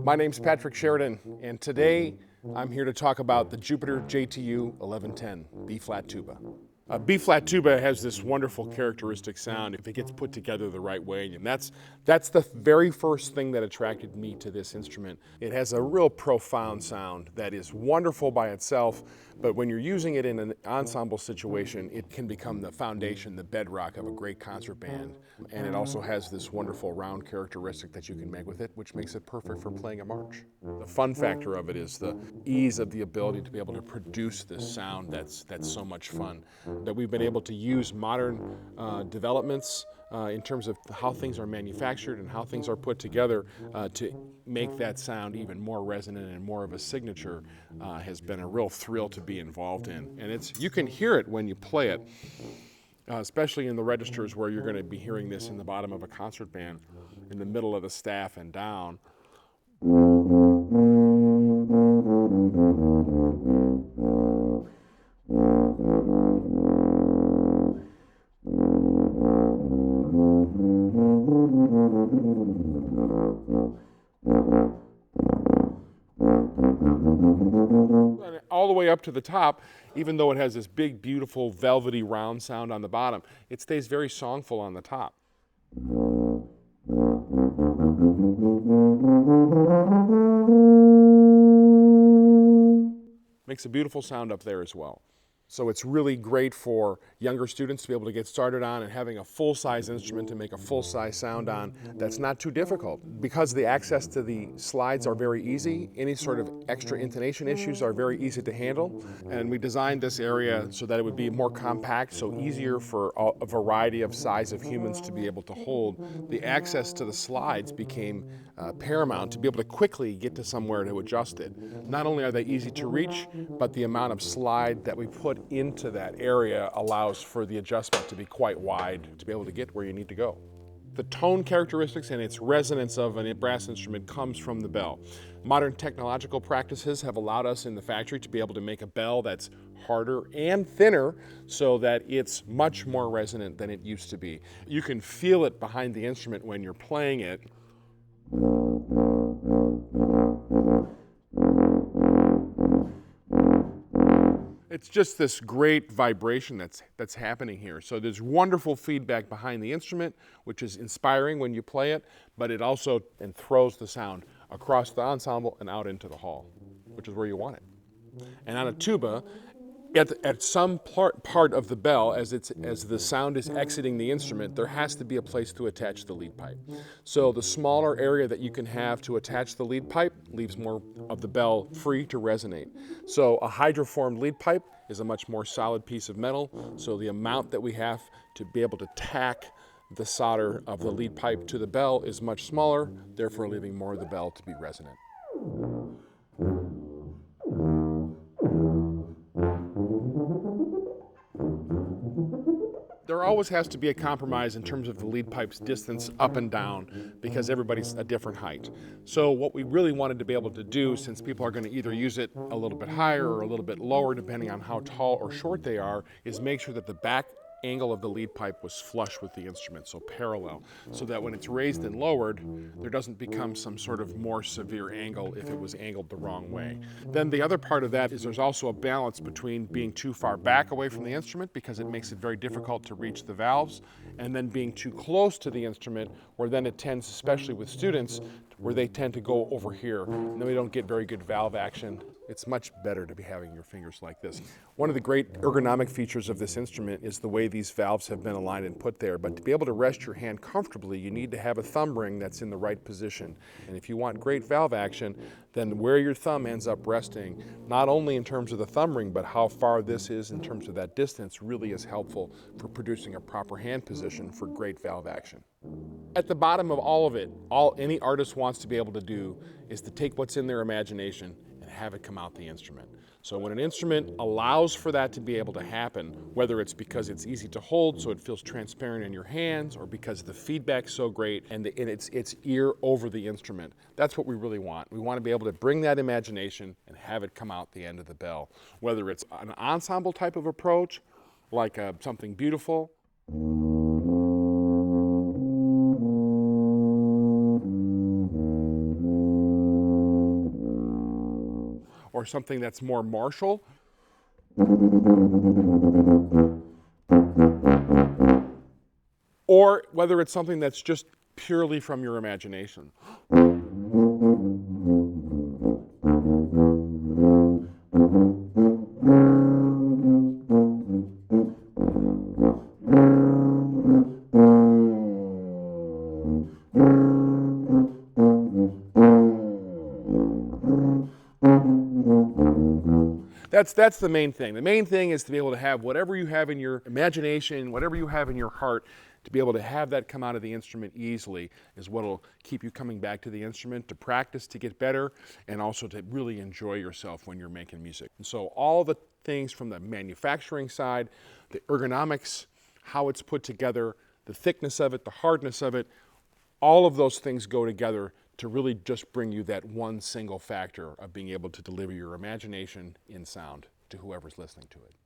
My name's Patrick Sheridan, and today I'm here to talk about the Jupiter JTU 1110 B-flat tuba. A B-flat tuba has this wonderful characteristic sound if it gets put together the right way, and that's the very first thing that attracted me to this instrument. It has a real profound sound that is wonderful by itself, but when you're using it in an ensemble situation, it can become the foundation, the bedrock of a great concert band. And it also has this wonderful round characteristic that you can make with it, which makes it perfect for playing a march. The fun factor of it is the ease of the ability to be able to produce this sound that's so much fun. That we've been able to use modern developments in terms of how things are manufactured and how things are put together to make that sound even more resonant and more of a signature has been a real thrill to be involved in. And you can hear it when you play it, especially in the registers where you're going to be hearing this in the bottom of a concert band, in the middle of the staff and down. All the way up to the top, even though it has this big, beautiful, velvety, round sound on the bottom, it stays very songful on the top. Makes a beautiful sound up there as well. So it's really great for younger students to be able to get started on and having a full-size instrument to make a full-size sound on that's not too difficult. Because the access to the slides are very easy, any sort of extra intonation issues are very easy to handle. And we designed this area so that it would be more compact, so easier for a variety of size of humans to be able to hold. The access to the slides became paramount to be able to quickly get to somewhere to adjust it. Not only are they easy to reach, but the amount of slide that we put into that area allows for the adjustment to be quite wide to be able to get where you need to go. The tone characteristics and its resonance of a brass instrument comes from the bell. Modern technological practices have allowed us in the factory to be able to make a bell that's harder and thinner so that it's much more resonant than it used to be. You can feel it behind the instrument when you're playing it. It's just this great vibration that's happening here. So there's wonderful feedback behind the instrument, which is inspiring when you play it, but it also throws the sound across the ensemble and out into the hall, which is where you want it. And on a tuba, at some part of the bell, as the sound is exiting the instrument, there has to be a place to attach the lead pipe. So the smaller area that you can have to attach the lead pipe leaves more of the bell free to resonate. So a hydroformed lead pipe is a much more solid piece of metal, so the amount that we have to be able to tack the solder of the lead pipe to the bell is much smaller, therefore leaving more of the bell to be resonant. There always has to be a compromise in terms of the lead pipe's distance up and down because everybody's a different height. So what we really wanted to be able to do, since people are going to either use it a little bit higher or a little bit lower depending on how tall or short they are, is make sure that the back angle of the lead pipe was flush with the instrument, so parallel, so that when it's raised and lowered, there doesn't become some sort of more severe angle if it was angled the wrong way. Then the other part of that is there's also a balance between being too far back away from the instrument because it makes it very difficult to reach the valves, and then being too close to the instrument where then it tends, especially with students, where they tend to go over here, and then we don't get very good valve action. It's much better to be having your fingers like this. One of the great ergonomic features of this instrument is the way these valves have been aligned and put there. But to be able to rest your hand comfortably, you need to have a thumb ring that's in the right position. And if you want great valve action, then where your thumb ends up resting, not only in terms of the thumb ring, but how far this is in terms of that distance, really is helpful for producing a proper hand position for great valve action. At the bottom of all of it, all any artist wants to be able to do is to take what's in their imagination and have it come out the instrument. So when an instrument allows for that to be able to happen, whether it's because it's easy to hold so it feels transparent in your hands, or because the feedback's so great and it's ear over the instrument, that's what we really want. We want to be able to bring that imagination and have it come out the end of the bell. Whether it's an ensemble type of approach, like something beautiful, or something that's more martial. Or whether it's something that's just purely from your imagination. That's the main thing. The main thing is to be able to have whatever you have in your imagination, whatever you have in your heart, to be able to have that come out of the instrument easily is what will keep you coming back to the instrument, to practice, to get better, and also to really enjoy yourself when you're making music. And so all the things from the manufacturing side, the ergonomics, how it's put together, the thickness of it, the hardness of it, all of those things go together to really just bring you that one single factor of being able to deliver your imagination in sound to whoever's listening to it.